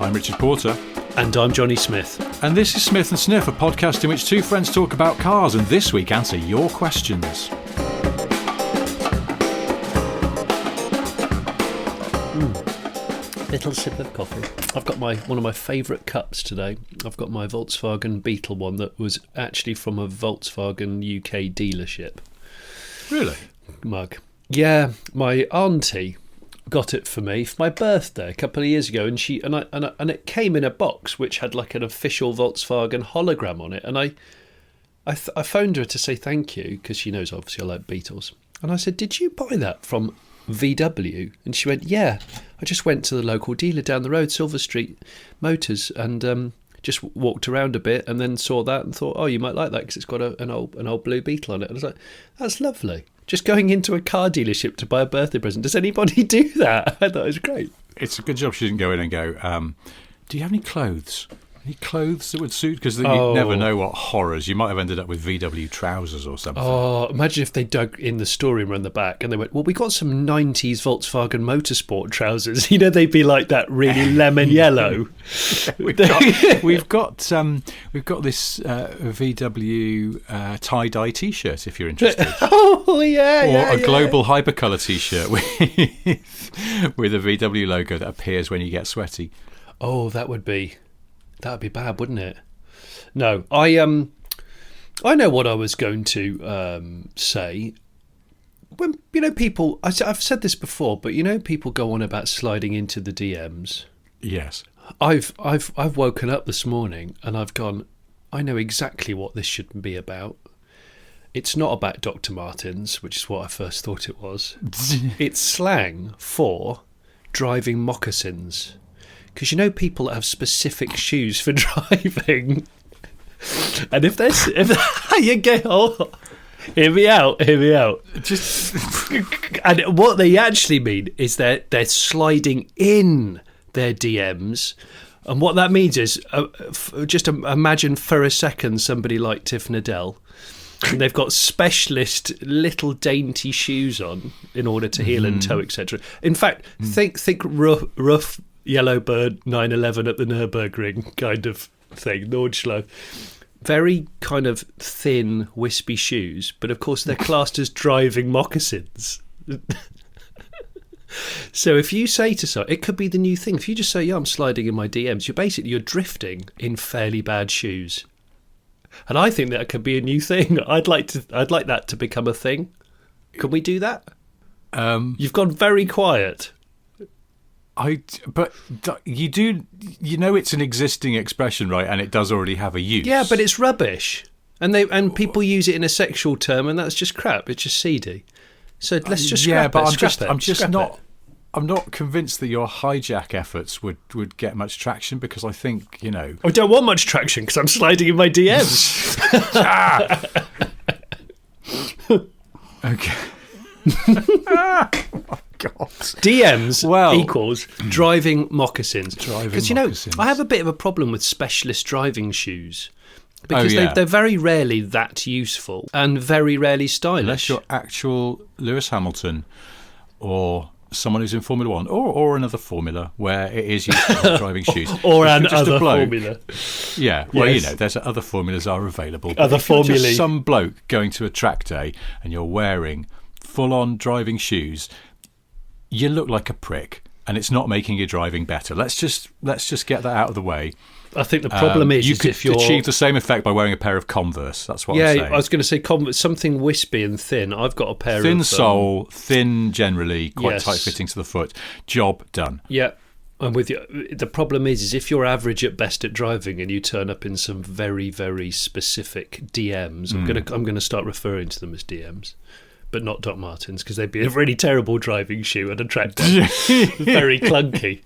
I'm Richard Porter. And I'm Jonny Smith. And this is Smith & Sniff, a podcast in which two friends talk about cars and this week answer your questions. Little sip of coffee. I've got one of my favourite cups today. I've got my Volkswagen Beetle one that was actually from a Volkswagen UK dealership. Really? Mug. Yeah, my auntie got it for me for my birthday a couple of years ago, and it came in a box which had like an official Volkswagen hologram on it, and I phoned her to say thank you because she knows obviously I like Beetles, and I said, did you buy that from VW? And she went, yeah, I just went to the local dealer down the road, Silver Street Motors, and just walked around a bit and then saw that and thought, oh, you might like that because it's got an old blue Beetle on it. And I was like, that's lovely. Just going into a car dealership to buy a birthday present. Does anybody do that? I thought it was great. It's a good job she didn't go in and go, do you have any clothes? Any clothes that would suit? Because you never know what horrors. You might have ended up with VW trousers or something. Oh, imagine if they dug in the storeroom around the back and they went, well, we got some 90s Volkswagen Motorsport trousers. You know, they'd be like that really lemon yellow. we've got this VW tie-dye T-shirt, if you're interested. Oh, yeah. Or a global hypercolour T-shirt with a VW logo that appears when you get sweaty. Oh, that would be bad, wouldn't it? No, I know what I was going to say. When people, I've said this before, but people go on about sliding into the DMs. Yes, I've woken up this morning and I've gone, I know exactly what this should be about. It's not about Dr. Martens, which is what I first thought it was. It's slang for driving moccasins. Because people that have specific shoes for driving, and if you get, hear me out. And what they actually mean is they're sliding in their DMs, and what that means is just imagine for a second somebody like Tiff Nadell, and they've got specialist little dainty shoes on in order to heel and toe, etc. In fact, think rough Yellowbird 911 at the Nürburgring kind of thing, Nordschleife. Very kind of thin, wispy shoes, but of course they're classed as driving moccasins. So if you say to someone, it could be the new thing. If you just say, yeah, I'm sliding in my DMs, you're drifting in fairly bad shoes. And I think that could be a new thing. I'd like that to become a thing. Can we do that? You've gone very quiet. But you do, it's an existing expression, right? And it does already have a use. Yeah, but it's rubbish, and people use it in a sexual term, and that's just crap. It's just seedy. So let's just scrap it. I'm not convinced that your hijack efforts would get much traction because I think I don't want much traction because I'm sliding in my DMs. Okay. God. DMs equals driving moccasins. Because I have a bit of a problem with specialist driving shoes because they're very rarely that useful and very rarely stylish. Unless you're actual Lewis Hamilton or someone who's in Formula One or another formula where it is useful driving shoes. Or another formula. Yeah, well, yes. There's other formulas are available. Other formulae. Just some bloke going to a track day and you're wearing full-on driving shoes, you look like a prick, and it's not making your driving better. Let's just get that out of the way. I think the problem is you could if you're achieve the same effect by wearing a pair of Converse. That's what I'm saying. Yeah, I was going to say something wispy and thin. I've got a pair of thin sole, thin generally, quite tight fitting to the foot. Job done. Yeah. I'm with you. The problem is if you're average at best at driving and you turn up in some very, very specific DMs, I'm going to start referring to them as DMs. But not Doc Martens, because they'd be a really terrible driving shoe and a track day. Very clunky.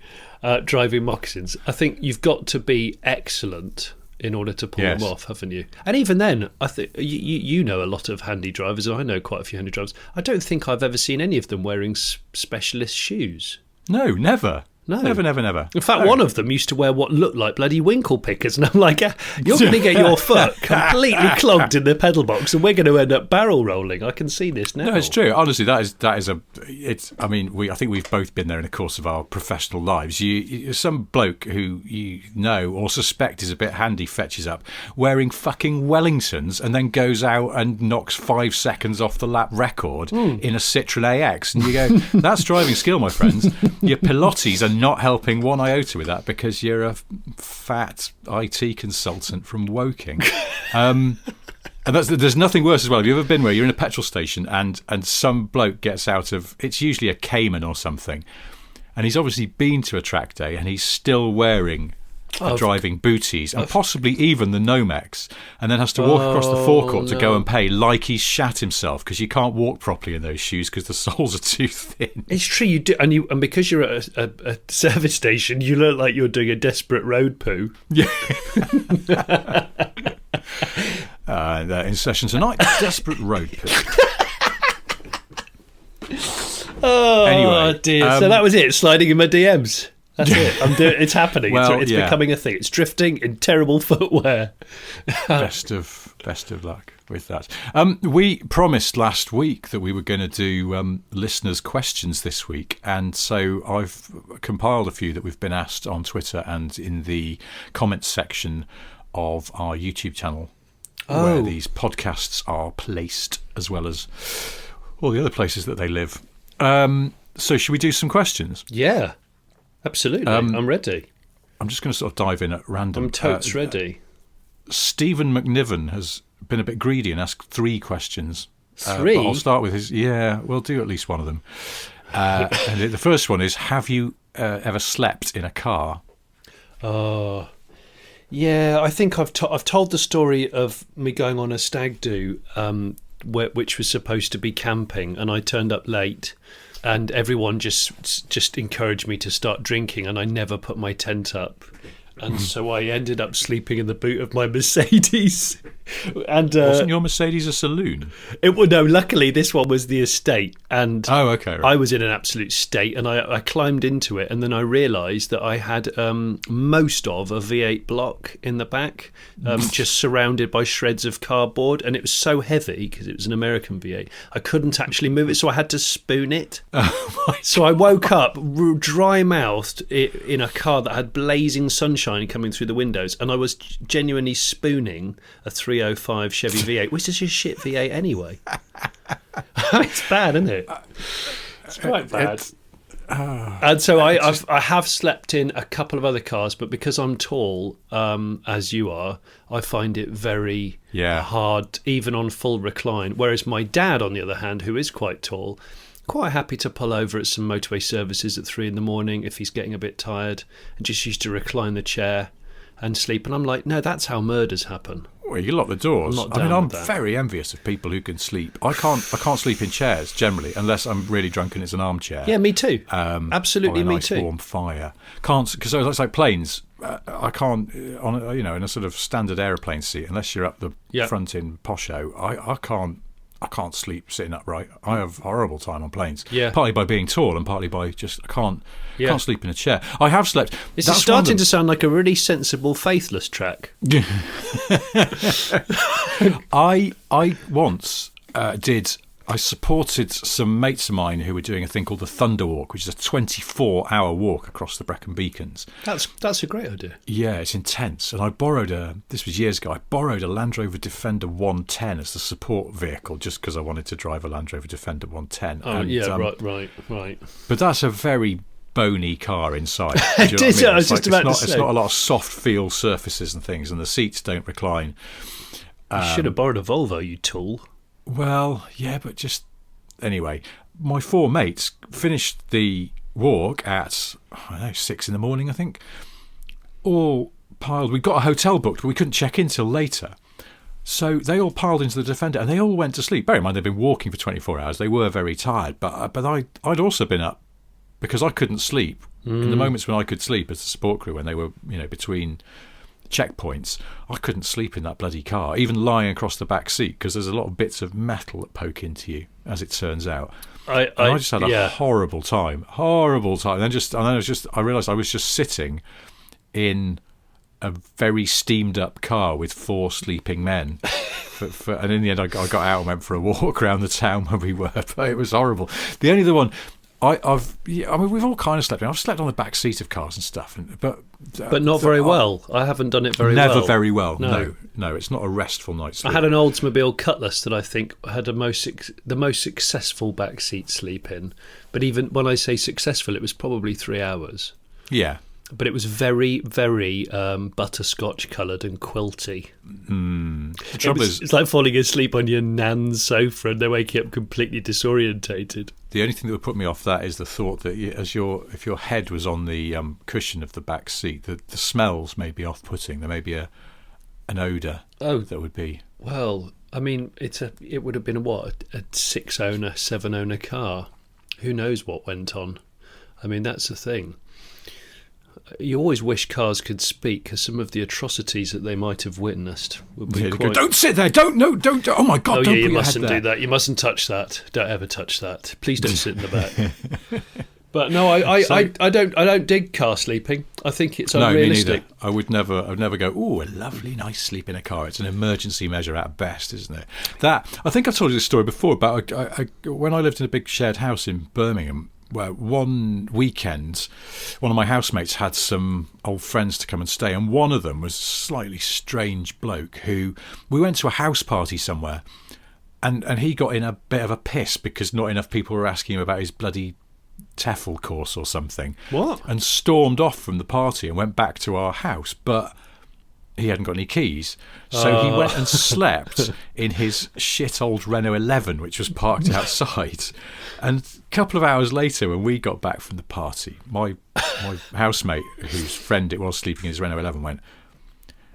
Driving moccasins. I think you've got to be excellent in order to pull them off, haven't you? And even then, I think you know a lot of handy drivers, and I know quite a few handy drivers. I don't think I've ever seen any of them wearing specialist shoes. No, never. No. Never, never, never. In fact, one of them used to wear what looked like bloody winkle pickers, and I'm like, you're going to get your foot completely clogged in the pedal box, and we're going to end up barrel rolling. I can see this now. No, it's true. Honestly, that is a. It's. I mean, I think we've both been there in the course of our professional lives. Some bloke who you know or suspect is a bit handy fetches up wearing fucking Wellingtons and then goes out and knocks 5 seconds off the lap record in a Citroen AX, and you go, that's driving skill, my friends. Your Pilotis are not helping one iota with that because you're a fat IT consultant from Woking. And there's nothing worse as well. Have you ever been where you're in a petrol station and some bloke gets out of, it's usually a Cayman or something, and he's obviously been to a track day and he's still wearing driving booties and possibly even the Nomex, and then has to walk across the forecourt to go and pay like he's shat himself because you can't walk properly in those shoes because the soles are too thin. It's true, you do, and because you're at a service station, you look like you're doing a desperate road poo. Yeah. In session tonight, desperate road poo. Anyway, dear. So that was it. Sliding in my DMs. That's it. It's happening. Well, it's becoming a thing. It's drifting in terrible footwear. Best of luck with that. We promised last week that we were going to do listeners' questions this week, and so I've compiled a few that we've been asked on Twitter and in the comments section of our YouTube channel, where these podcasts are placed, as well as all the other places that they live. So should we do some questions? Yeah. Absolutely, I'm ready. I'm just going to sort of dive in at random. I'm totes ready. Stephen McNiven has been a bit greedy and asked 3 questions. 3? But I'll start with his. Yeah, we'll do at least one of them. And the first one is: have you ever slept in a car? Oh, yeah. I think I've told the story of me going on a stag do, which was supposed to be camping, and I turned up late. And everyone just encouraged me to start drinking, and I never put my tent up. And so I ended up sleeping in the boot of my Mercedes. And wasn't your Mercedes a saloon? No, luckily this one was the estate. And okay, right. I was in an absolute state, and I climbed into it, and then I realised that I had most of a V8 block in the back, just surrounded by shreds of cardboard, and it was so heavy because it was an American V8. I couldn't actually move it, so I had to spoon it. So I woke up dry-mouthed in a car that had blazing sunshine coming through the windows, and I was genuinely spooning a 305 Chevy V8, which is a shit V8 anyway. It's bad, isn't it? It's quite bad. And so I have slept in a couple of other cars, but because I'm tall, as you are, I find it very hard, even on full recline. Whereas my dad, on the other hand, who is quite tall, quite happy to pull over at some motorway services at 3 a.m. if he's getting a bit tired, and just used to recline the chair and sleep. And I'm like, no, that's how murders happen. Well, you lock the doors. I'm very envious of people who can sleep. I can't sleep in chairs generally, unless I'm really drunk and it's an armchair. Yeah, me too. Absolutely, or a me nice too. Warm fire. Can't, because it's like planes. I can't in a sort of standard aeroplane seat unless you're up the front in posho. I can't sleep sitting upright. I have a horrible time on planes. Yeah. Partly by being tall and partly by just I can't sleep in a chair. I have slept. This is starting to sound like a really sensible Faithless track. I once I supported some mates of mine who were doing a thing called the Thunder Walk, which is a 24-hour walk across the Brecon Beacons. That's a great idea. Yeah, it's intense. And this was years ago, I borrowed a Land Rover Defender 110 as the support vehicle just because I wanted to drive a Land Rover Defender 110. Oh, and, right. But that's a very bony car inside. It is, I was just about to say. It's not a lot of soft feel surfaces and things, and the seats don't recline. You should have borrowed a Volvo, you tool. Well, yeah, but just... Anyway, my 4 mates finished the walk at, 6 a.m, I think. All piled... We got a hotel booked, but we couldn't check in till later. So they all piled into the Defender, and they all went to sleep. Bear in mind, they'd been walking for 24 hours. They were very tired, but I'd also been up because I couldn't sleep. In the moments when I could sleep as the support crew, when they were, between checkpoints, I couldn't sleep in that bloody car, even lying across the back seat, because there's a lot of bits of metal that poke into you, as it turns out. I just had a horrible time. And then I realised I was just sitting in a very steamed up car with 4 sleeping men. And in the end, I got out and went for a walk around the town where we were. But it was horrible. The only other one, we've all kind of slept in. I've slept on the back seat of cars and stuff, but not very well. I haven't done it very well. Never very well. No, it's not a restful night's sleep. I had an Oldsmobile Cutlass that I think had the most successful back seat sleep in. But even when I say successful, it was probably 3 hours. Yeah. But it was very, very butterscotch coloured and quilty. The trouble is, it's like falling asleep on your nan's sofa and they wake you up completely disorientated. The only thing that would put me off that is the thought that if your head was on the cushion of the back seat, the smells may be off-putting. There may be an odour that would be. Well, I mean, it would have been a 6-owner, 7-owner car. Who knows what went on? I mean, that's the thing. You always wish cars could speak, because some of the atrocities that they might have witnessed would be quite... Don't sit there! Don't! Oh my God! Don't you mustn't do that. You mustn't touch that. Don't ever touch that. Please don't sit in the back. But no, I don't dig car sleeping. I think it's unrealistic. No, me neither. I'd never go, ooh, a lovely, nice sleep in a car. It's an emergency measure at best, isn't it? I think I've told you this story before about when I lived in a big shared house in Birmingham. Well, one weekend, one of my housemates had some old friends to come and stay, and one of them was a slightly strange bloke who we went to a house party somewhere, and he got in a bit of a piss because not enough people were asking him about his bloody TEFL course or something. What? And stormed off from the party and went back to our house, but he hadn't got any keys, so he went and slept in his shit old Renault 11, which was parked outside. And a couple of hours later, when we got back from the party, my housemate, whose friend it was sleeping in his Renault 11, went,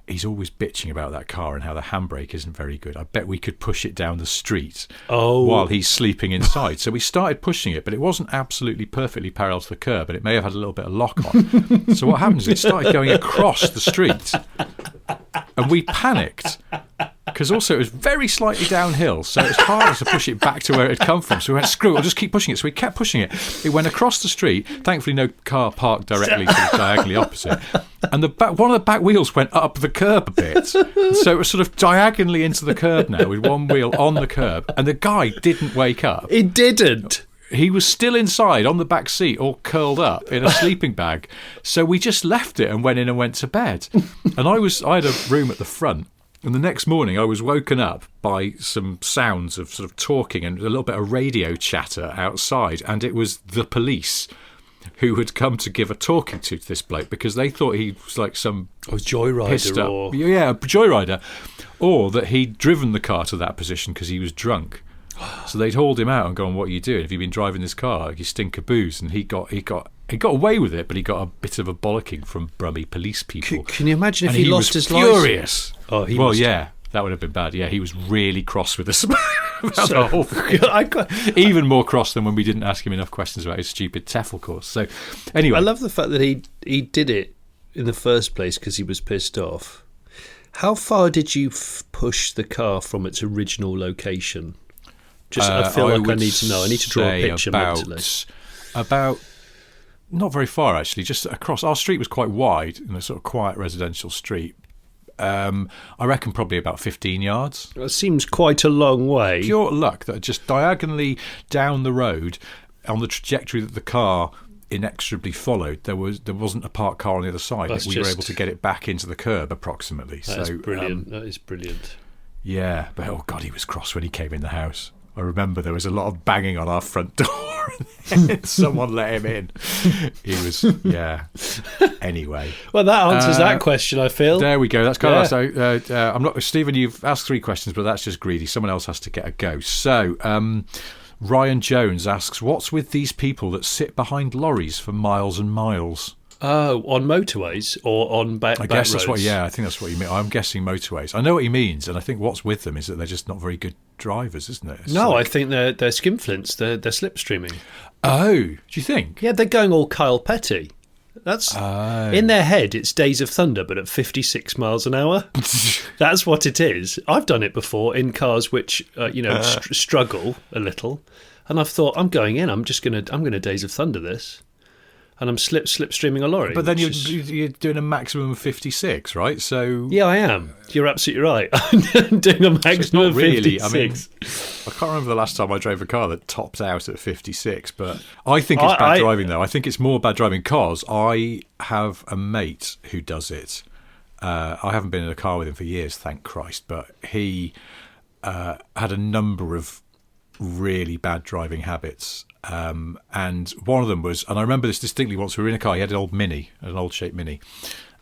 he's always bitching about that car and how the handbrake isn't very good. I bet we could push it down the street while he's sleeping inside. So we started pushing it, but it wasn't absolutely perfectly parallel to the curb, and it may have had a little bit of lock on. So what happened is it started going across the street, and we panicked. Because also it was very slightly downhill, so it was harder to push it back to where it had come from. So we went, screw it, we'll just keep pushing it. So we kept pushing it. It went across the street. Thankfully, no car parked directly sort of diagonally opposite. And one of the back wheels went up the curb a bit. So it was sort of diagonally into the curb now, with one wheel on the curb. And the guy didn't wake up. He didn't. He was still inside on the back seat, all curled up in a sleeping bag. So we just left it and went in and went to bed. And I had a room at the front. And the next morning I was woken up by some sounds of sort of talking and a little bit of radio chatter outside, and it was the police who had come to give a talking to this bloke because they thought he was like some joyrider or... Yeah, a joyrider, or that he'd driven the car to that position because he was drunk. So they'd hauled him out and gone, what are you doing? Have you been driving this car? You stink of booze. And he got away with it, but he got a bit of a bollocking from Brummie police people. Can you imagine if he lost his furious. License? Yeah, that would have been bad. Yeah, he was really cross with us about the whole thing. Even more cross than when we didn't ask him enough questions about his stupid TEFL course. So, anyway. I love the fact that he did it in the first place because he was pissed off. How far did you push the car from its original location? I feel like I need to know. I need to draw a picture mentally. About not very far, actually. Just across. Our street was quite wide in a sort of quiet residential street. I reckon probably about 15 yards. That seems quite a long way. Pure luck that just diagonally down the road, on the trajectory that the car inexorably followed, there wasn't a parked car on the other side. We were able to get it back into the curb approximately. That is brilliant. That is brilliant. Yeah, but oh God, he was cross when he came in the house. I remember there was a lot of banging on our front door and someone let him in. He was, yeah. Anyway. Well, that answers that question, I feel. There we go. That's kind of so. I'm not, Stephen, you've asked 3 questions, but that's just greedy. Someone else has to get a go. So, Ryan Jones asks, what's with these people that sit behind lorries for miles and miles? Oh, on motorways or on back roads? I guess that's I think that's what you mean. I'm guessing motoways. I know what he means, and I think what's with them is that they're just not very good drivers, isn't it? I think they're skinflints. They're slipstreaming. Oh, do you think? Yeah, they're going all Kyle Petty. That's in their head. It's Days of Thunder, but at 56 miles an hour. That's what it is. I've done it before in cars which struggle a little, and I've thought, I'm going in. I'm gonna Days of Thunder this, and I'm slipstreaming a lorry. But then you're doing a maximum of 56, right? So yeah, I am. You're absolutely right. I'm doing a maximum of 56. I mean, I can't remember the last time I drove a car that topped out at 56, but I think it's bad driving, though. I think it's more bad driving because I have a mate who does it. I haven't been in a car with him for years, thank Christ, but he had a number of really bad driving habits. And one of them was, and I remember this distinctly once, we were in a car, he had an old shaped Mini,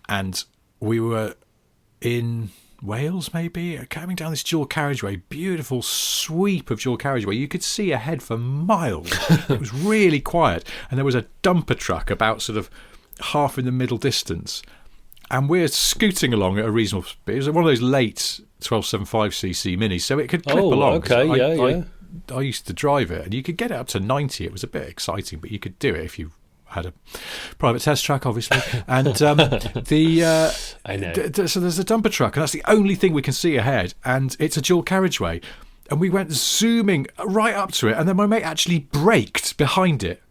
and we were in Wales maybe, coming down this dual carriageway, beautiful sweep of dual carriageway, you could see ahead for miles. It was really quiet, and there was a dumper truck about sort of half in the middle distance, and we're scooting along at a reasonable speed. It was one of those late 1275cc Minis, so it could clip along. Okay, I used to drive it, and you could get it up to 90. It was a bit exciting, but you could do it if you had a private test track, obviously. And I know. So there's a dumper truck, and that's the only thing we can see ahead, and it's a dual carriageway. And we went zooming right up to it, and then my mate actually braked behind it.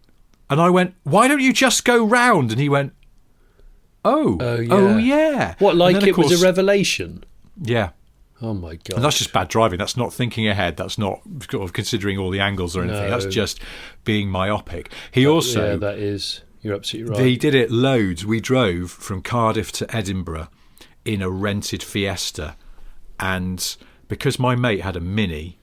And I went, "Why don't you just go round?" And he went, "Oh yeah." What, like it was a revelation? Yeah. Oh my God. And that's just bad driving. That's not thinking ahead. That's not sort of considering all the angles or anything. No. That's just being myopic. That is. You're absolutely right. He did it loads. We drove from Cardiff to Edinburgh in a rented Fiesta, and because my mate had a Mini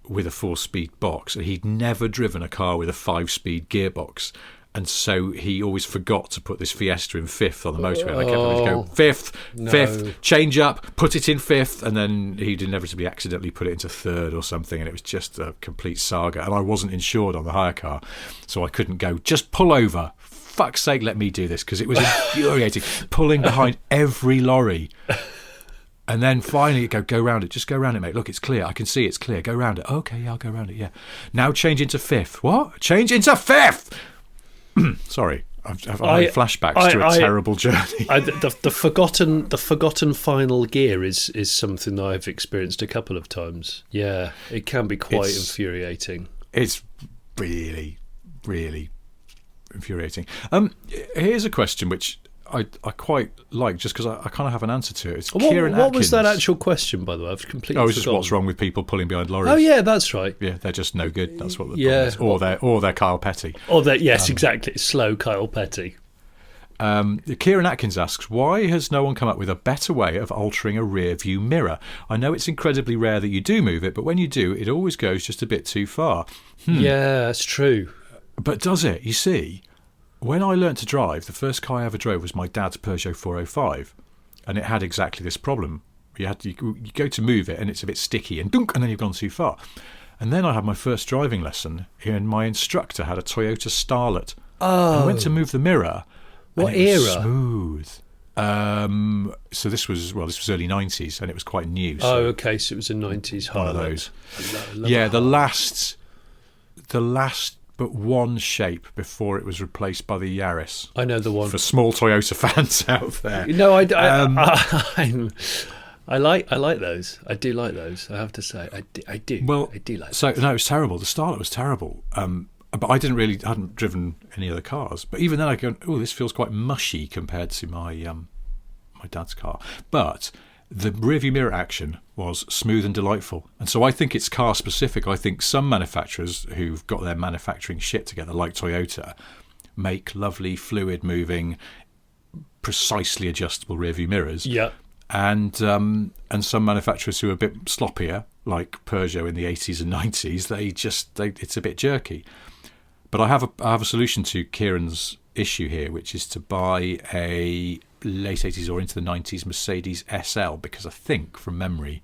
with a 4-speed box, and he'd never driven a car with a 5-speed gearbox. And so he always forgot to put this Fiesta in fifth on the motorway. And I kept having to go fifth, change up, put it in fifth, and then he'd inevitably accidentally put it into third or something, and it was just a complete saga. And I wasn't insured on the hire car, so I couldn't go, "Just pull over. Fuck's sake, let me do this," because it was infuriating, pulling behind every lorry. And then finally you go round it. Just go round it, mate. Look, it's clear. I can see it's clear. Go round it. Okay, yeah, I'll go round it, yeah. Now change into fifth. What? Change into fifth! Sorry, I've had flashbacks to a terrible journey. The forgotten final gear is something that I've experienced a couple of times. Yeah, it can be quite infuriating. It's really, really infuriating. Here's a question which I quite like, just because I kind of have an answer to it. It's Kieran Atkins. What was that actual question, by the way? I've completely forgotten. It's just what's wrong with people pulling behind lorries. Oh yeah, that's right. Yeah, they're just no good. That's what the problem is. Or they're Kyle Petty. Exactly. Slow Kyle Petty. Kieran Atkins asks, why has no one come up with a better way of altering a rear view mirror? I know it's incredibly rare that you do move it, but when you do, it always goes just a bit too far. Yeah, that's true. But does it? You see, when I learnt to drive, the first car I ever drove was my dad's Peugeot 405, and it had exactly this problem. You go to move it, and it's a bit sticky, and dunk, and then you've gone too far. And then I had my first driving lesson, and my instructor had a Toyota Starlet. I went to move the mirror. What era? Smooth. So this was early 90s, and it was quite new. So okay, so it was a 90s one of those. The last but one shape before it was replaced by the Yaris. I know the one. For small Toyota fans out there. No, I like those. I do like those. I have to say, I do. Well, I do like. So those. No, it was terrible. The Starlet was terrible. But I hadn't driven any other cars. But even then, I go, oh, this feels quite mushy compared to my my dad's car. But the rearview mirror action was smooth and delightful. And so I think it's car specific. I think some manufacturers who've got their manufacturing shit together, like Toyota, make lovely fluid moving, precisely adjustable rearview mirrors. Yeah. And some manufacturers who are a bit sloppier, like Peugeot in the 80s and 90s, it's a bit jerky. But I have a solution to Kieran's issue here, which is to buy a late 80s or into the 90s Mercedes SL, because I think, from memory,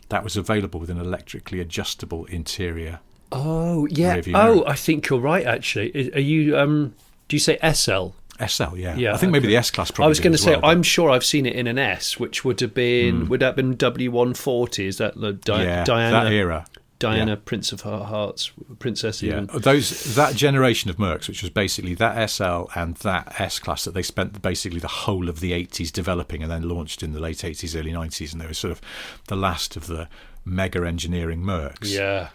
that was available with an electrically adjustable interior. Oh, yeah. Mirror. I think you're right, actually. Are you, do you say SL? SL, yeah. I think maybe the S-Class probably. I was going to say, well, I'm sure I've seen it in an S, which would have been, would that have been W140? Is that the diameter? That era. Diana, Prince of Hearts, Princess even. That generation of Mercs, which was basically that SL and that S-Class that they spent basically the whole of the 80s developing and then launched in the late 80s, early 90s, and they were sort of the last of the mega engineering Mercs. Yeah.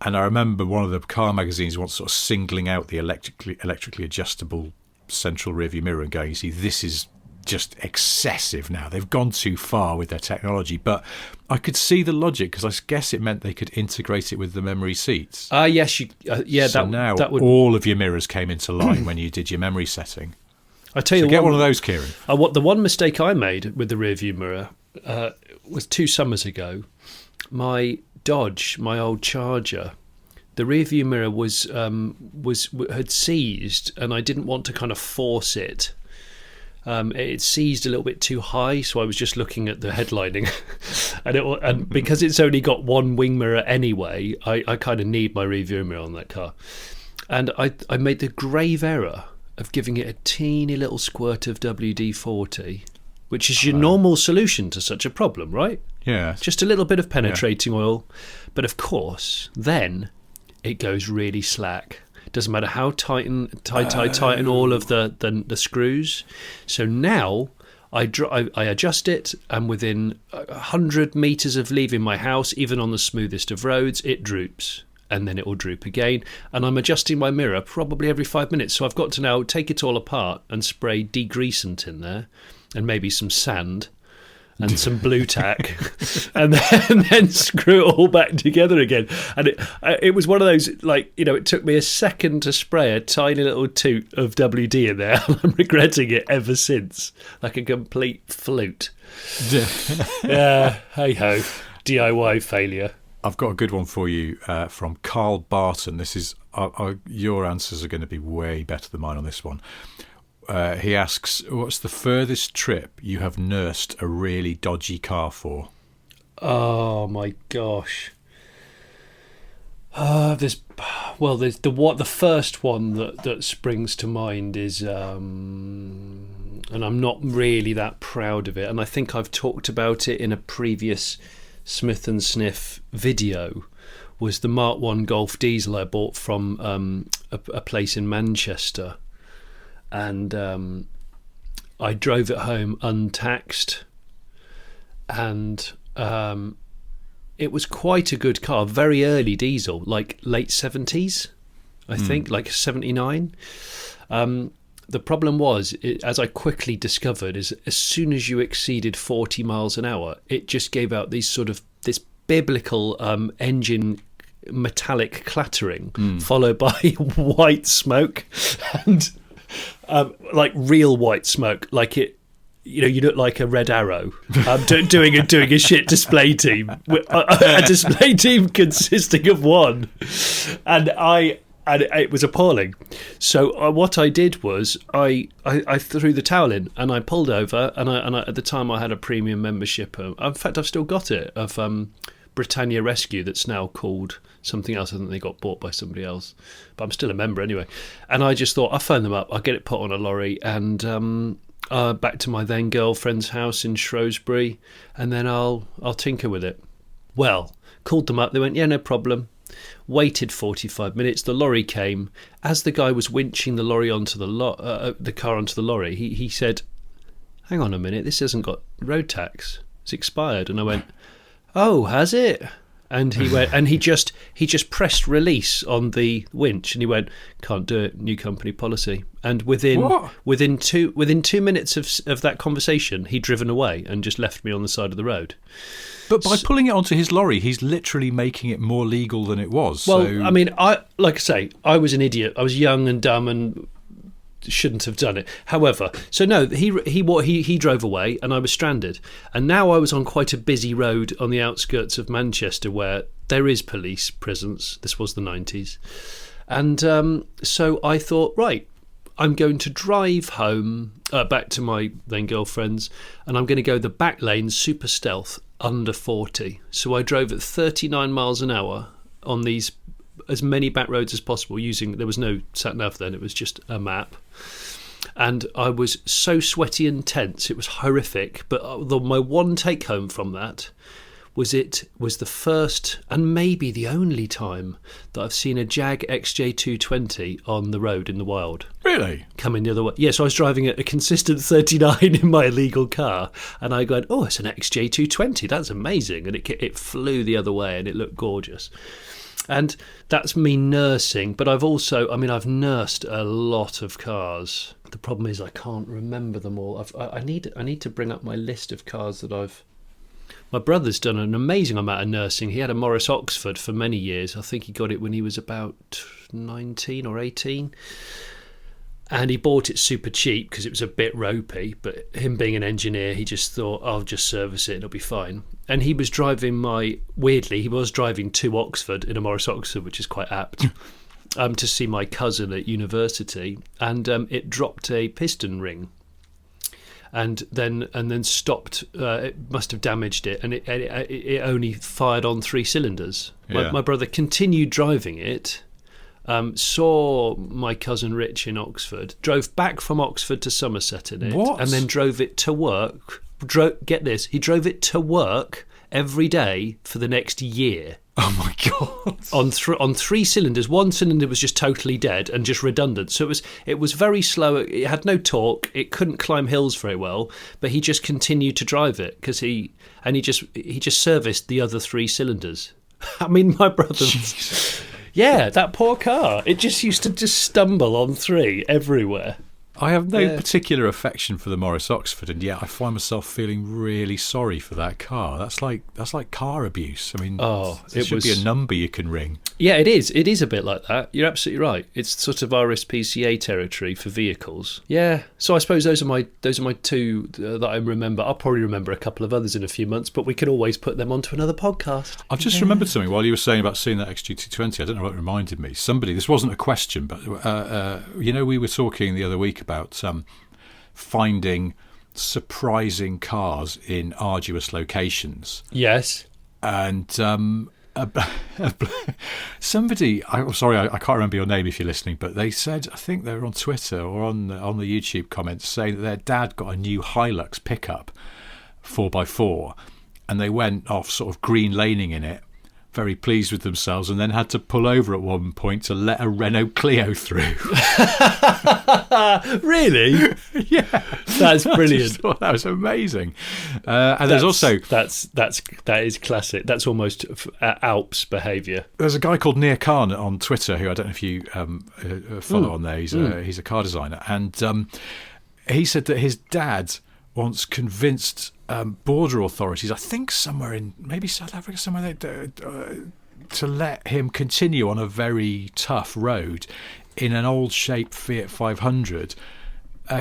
And I remember one of the car magazines once sort of singling out the electrically adjustable central rearview mirror and going, you see, this is just excessive now. They've gone too far with their technology. But I could see the logic, because I guess it meant they could integrate it with the memory seats. Yes, So now all of your mirrors came into line when you did your memory setting. I tell you, get one of those, Kieran. The one mistake I made with the rearview mirror was 2 summers ago. My Dodge, my old Charger, the rearview mirror had seized, and I didn't want to kind of force it. It seized a little bit too high, so I was just looking at the headlining, and because it's only got one wing mirror anyway, I kind of need my rearview mirror on that car, and I made the grave error of giving it a teeny little squirt of WD-40, which is your normal solution to such a problem, right? Yeah, just a little bit of penetrating oil, but of course then it goes really slack. Doesn't matter how tighten all of the screws. So now I adjust it, and within 100 metres of leaving my house, even on the smoothest of roads, it droops, and then it will droop again. And I'm adjusting my mirror probably every 5 minutes. So I've got to now take it all apart and spray degreasant in there, and maybe some sand and some blue tack, and then screw it all back together again. And it was one of those, like, you know, it took me a second to spray a tiny little toot of WD in there, and I'm regretting it ever since, like a complete flute. Yeah, hey-ho, DIY failure. I've got a good one for you from Carl Barton. This is your answers are going to be way better than mine on this one. He asks, what's the furthest trip you have nursed a really dodgy car for? Oh my gosh. There's the first one that springs to mind is, and I'm not really that proud of it, and I think I've talked about it in a previous Smith and Sniff video, was the Mark 1 Golf diesel I bought from a place in Manchester. And I drove it home untaxed, and it was quite a good car, very early diesel, like late 70s, I think, like 79. The problem was, as I quickly discovered, is as soon as you exceeded 40 miles an hour, it just gave out this biblical engine metallic clattering, followed by white smoke, and like real white smoke, like it, you know, you look like a Red Arrow doing a shit display team, a display team consisting of one, and it was appalling. So what I did was I threw the towel in, and I pulled over, and I at the time I had a premium membership. In fact, I've still got it, of Britannia Rescue, that's now called something else. I think they got bought by somebody else, but I'm still a member anyway. And I just thought, I'll phone them up, I'll get it put on a lorry, and back to my then girlfriend's house in Shrewsbury, and then I'll tinker with it. Well, called them up, they went, yeah, no problem. Waited 45 minutes, the lorry came. As the guy was winching the lorry onto the car onto the lorry, he said, hang on a minute, this hasn't got road tax, it's expired. And I went, oh, has it? And he went, and he just pressed release on the winch, and he went, can't do it, new company policy. And within 2 minutes of that conversation, he'd driven away and just left me on the side of the road. But by pulling it onto his lorry, he's literally making it more legal than it was. Well, so... I mean, like I say, I was an idiot. I was young and dumb and shouldn't have done it. However, so no, he drove away, and I was stranded. And now I was on quite a busy road on the outskirts of Manchester, where there is police presence. This was the 90s, and so I thought, right, I'm going to drive home back to my then girlfriend's, and I'm going to go the back lane, super stealth, under 40. So I drove at 39 miles an hour on these as many back roads as possible, there was no sat nav then, it was just a map. And I was so sweaty and tense, it was horrific. But my one take home from that was the first and maybe the only time that I've seen a Jag XJ220 on the road in the wild. Really? Coming the other way. Yeah, so I was driving at a consistent 39 in my illegal car, and I went, oh, it's an XJ220, that's amazing. And it flew the other way, and it looked gorgeous. And that's me nursing, but I've nursed a lot of cars. The problem is I can't remember them all. I need to bring up my list of cars that I've... My brother's done an amazing amount of nursing. He had a Morris Oxford for many years. I think he got it when he was about 19 or 18. And he bought it super cheap because it was a bit ropey. But him being an engineer, he just thought, I'll just service it, it'll be fine. And he was driving to Oxford in a Morris Oxford, which is quite apt, to see my cousin at university. And it dropped a piston ring. And then stopped. It must have damaged it, and it only fired on 3 cylinders. Yeah. My brother continued driving it, saw my cousin Rich in Oxford, drove back from Oxford to Somerset in it, and then drove it to work. Get this, he drove it to work every day for the next year. Oh my God! On 3 cylinders, 1 cylinder was just totally dead and just redundant. So it was very slow. It had no torque. It couldn't climb hills very well. But he just continued to drive it because he just serviced the other 3 cylinders. I mean, my brother. Jesus. Yeah, that poor car. It just used to just stumble on 3 everywhere. I have no particular affection for the Morris Oxford, and yet I find myself feeling really sorry for that car. That's like car abuse. I mean, it should be a number you can ring. Yeah, it is. It is a bit like that. You're absolutely right. It's sort of RSPCA territory for vehicles. Yeah. So I suppose those are my 2 that I remember. I'll probably remember a couple of others in a few months, but we can always put them onto another podcast. I've just remembered something while you were saying about seeing that XG220. I don't know what it reminded me. This wasn't a question, but we were talking the other week about finding surprising cars in arduous locations. Yes. And somebody, I'm sorry, I can't remember your name if you're listening, but they said, I think they were on Twitter or on the YouTube comments, saying that their dad got a new Hilux pickup 4x4, and they went off sort of green laning in it, very pleased with themselves, and then had to pull over at one point to let a Renault Clio through. Really? Yeah, that's brilliant. I just thought that was amazing. And there's also that is classic. That's almost Alps behaviour. There's a guy called Nir Khan on Twitter who I don't know if you follow on there. He's a car designer, and he said that his dad once convinced border authorities, I think somewhere in maybe South Africa, somewhere there, to let him continue on a very tough road in an old shape Fiat 500.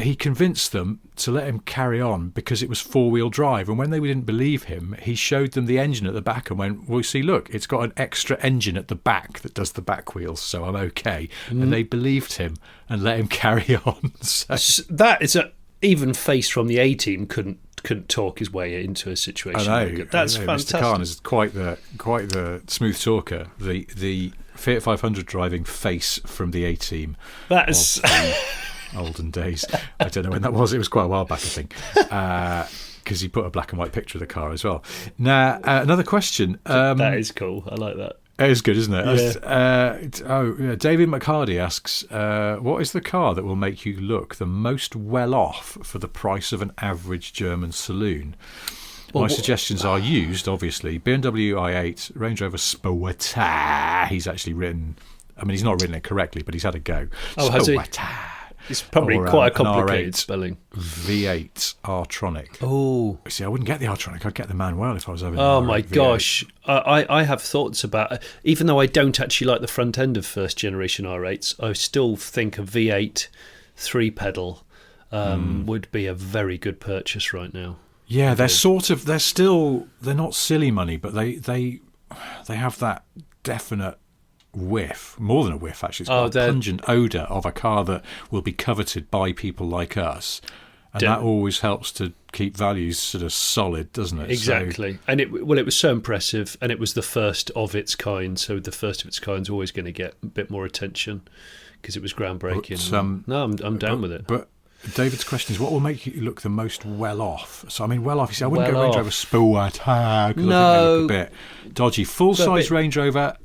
He convinced them to let him carry on because it was 4-wheel drive, and when they didn't believe him, he showed them the engine at the back and went, well, see, look, it's got an extra engine at the back that does the back wheels, so I'm okay. And they believed him and let him carry on. So that is even Face from the A-Team couldn't talk his way into a situation. I know. That's fantastic. Mr. Khan is quite the smooth talker. The Fiat 500 driving Face from the A-Team. That is olden days. I don't know when that was. It was quite a while back, I think. Because he put a black and white picture of the car as well. Now, another question. That is cool. I like that. It is good, isn't it? Yeah. David McCarty asks, what is the car that will make you look the most well off for the price of an average German saloon? My suggestions are used, obviously. BMW i8, Range Rover Sport. He's actually written... I mean, he's not written it correctly, but he's had a go. Oh, has he? It's probably quite a complicated spelling. V8 R-Tronic. Oh. See, I wouldn't get the R-Tronic. I'd get the Manuel if I was over there. Oh, my gosh. I have thoughts about... Even though I don't actually like the front end of first-generation R8s, I still think a V8 3-pedal would be a very good purchase right now. Yeah, they're not silly money, but they have that definite whiff, more than a whiff actually. It's got a pungent odour of a car that will be coveted by people like us, and that always helps to keep values sort of solid, doesn't it? Exactly. So, and it was so impressive, and it was the first of its kind, so the first of its kind is always going to get a bit more attention because it was groundbreaking. But, no, I'm down with it. But David's question is, what will make you look the most well-off? So, I mean, well-off, you see, I wouldn't go Well Range off. Rover Sport, because I think they look a bit dodgy. Full-size Range Rover,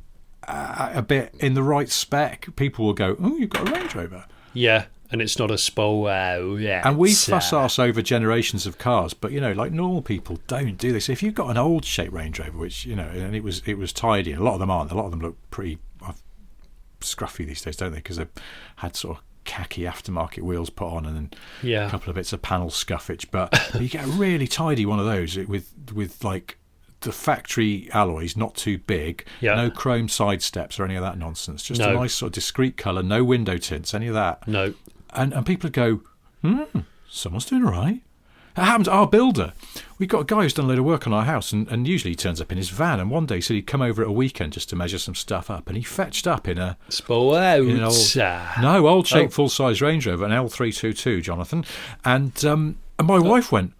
a bit in the right spec, people will go, oh, you've got a Range Rover. Yeah, and it's not a Sport. Yeah, and we fuss arse over generations of cars, but, you know, like normal people don't do this. If you've got an old-shaped Range Rover, which, you know, and it was tidy, and a lot of them aren't. A lot of them look pretty scruffy these days, don't they? Because they've had sort of khaki aftermarket wheels put on and then a couple of bits of panel scuffage, but you get a really tidy one of those with like the factory alloys, not too big, no chrome side steps or any of that nonsense, just a nice sort of discreet colour, no window tints, any of that. And people would go, someone's doing all right. It happened to our builder. We've got a guy who's done a load of work on our house, and usually he turns up in his van, and one day he said he'd come over at a weekend just to measure some stuff up, and he fetched up in an old-shaped full-size Range Rover, an L322, Jonathan, and my wife went,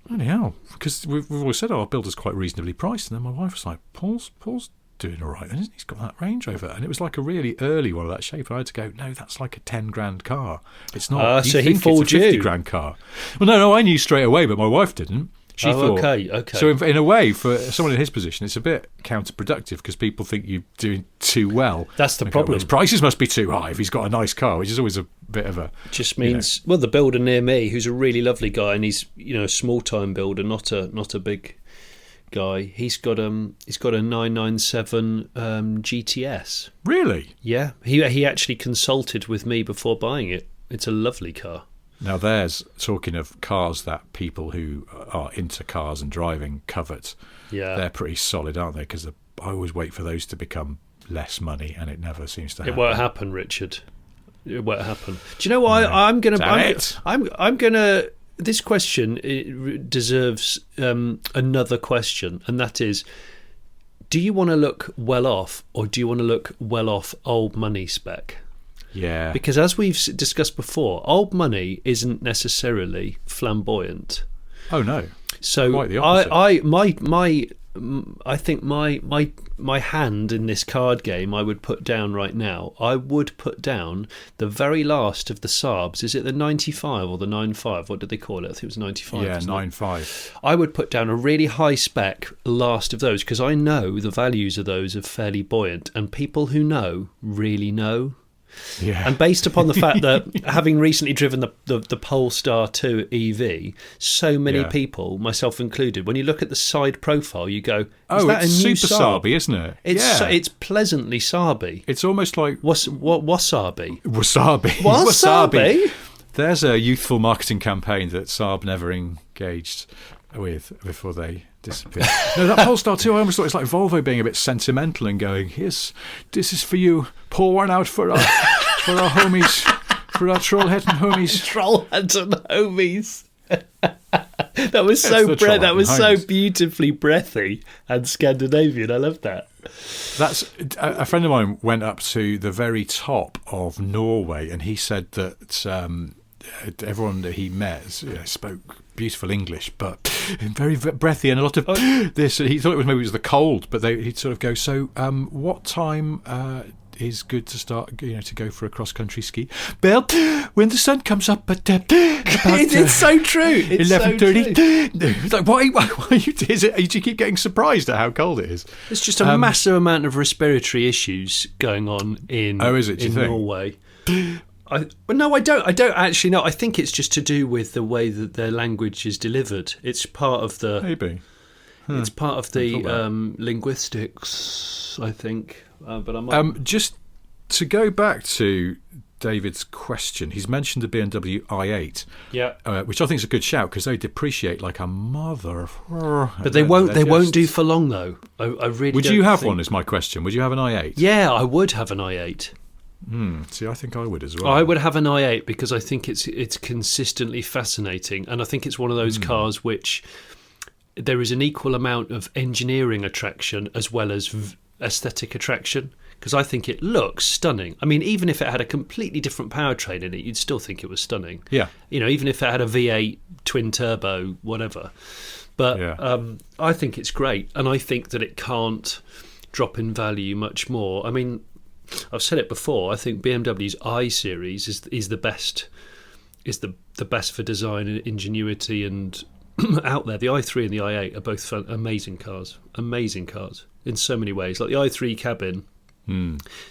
bloody hell, because we've always said our builder's quite reasonably priced, and then my wife was like, Paul's doing all right, isn't he? He's got that Range Rover, and it was like a really early one of that shape, and I had to go, no, that's like a 10 grand car. It's not. So he fooled it's a 50 grand car. Well, no, I knew straight away, but my wife didn't. She thought, okay. So in a way, for someone in his position, it's a bit counterproductive because people think you're doing too well. That's the problem. Well, his prices must be too high if he's got a nice car, which is always a bit of a. Just means well, the builder near me, who's a really lovely guy, and he's a small time builder, not a big guy. He's got a 997 GTS. Really? Yeah. He actually consulted with me before buying it. It's a lovely car. Now, there's talking of cars that people who are into cars and driving covet. Yeah, they're pretty solid, aren't they? Because I always wait for those to become less money, and it never seems to happen. It won't happen, Richard. It won't happen. Do you know why I'm gonna? This question deserves another question, and that is: do you want to look well off, or do you want to look well off old money spec? Yeah. Because as we've discussed before, old money isn't necessarily flamboyant. Oh no. So quite the opposite. I think my hand in this card game I would put down right now. I would put down the very last of the Saabs. Is it the 95 or the 95? What did they call it? I think it was 95. Yeah, 95. I would put down a really high spec last of those because I know the values of those are fairly buoyant, and people who know really know. Yeah. And based upon the fact that having recently driven the Polestar 2 EV, so many people, myself included, when you look at the side profile, you go, "Is that it's a new super Saab? Saaby, isn't it? It's pleasantly Saaby. It's almost like wasabi. Wasabi. There's a youthful marketing campaign that Saab never engaged with before they disappeared. No, that Polestar 2, I almost thought it's like Volvo being a bit sentimental and going, "Yes, this is for you. Pour one out for our homies, for our Trollhättan homies." Trollhättan homies. That was so beautifully breathy and Scandinavian. I love that. That's a friend of mine went up to the very top of Norway, and he said that everyone that he met spoke beautiful English, but very breathy and a lot of this. He thought maybe it was the cold, but he'd sort of go, "So, what time is good to start, to go for a cross-country ski?" "Well, when the sun comes up at about, it's so true. It's 11:30. So true. It's like, why do you keep getting surprised at how cold it is? There's just a massive amount of respiratory issues going on in Norway. No, I don't actually know. I think it's just to do with the way that their language is delivered. It's part of the It's part of the linguistics, I think. But I might... just to go back to David's question, he's mentioned the BMW i8, which I think is a good shout because they depreciate like a mother. But they won't. They won't do for long though. I really. Would you have one? Is my question. Would you have an i8? Yeah, I would have an i8. See, I think I would as well. I would have an i8 because I think it's consistently fascinating, and I think it's one of those cars which there is an equal amount of engineering attraction as well as aesthetic attraction, because I think it looks stunning. I mean, even if it had a completely different powertrain in it, you'd still think it was stunning. Yeah. Even if it had a V8 twin turbo, whatever. But I think it's great, and I think that it can't drop in value much more. I mean, I've said it before. I think BMW's i Series is the best is the best for design and ingenuity and out there. The i3 and the i8 are both amazing cars in so many ways. Like the i3 cabin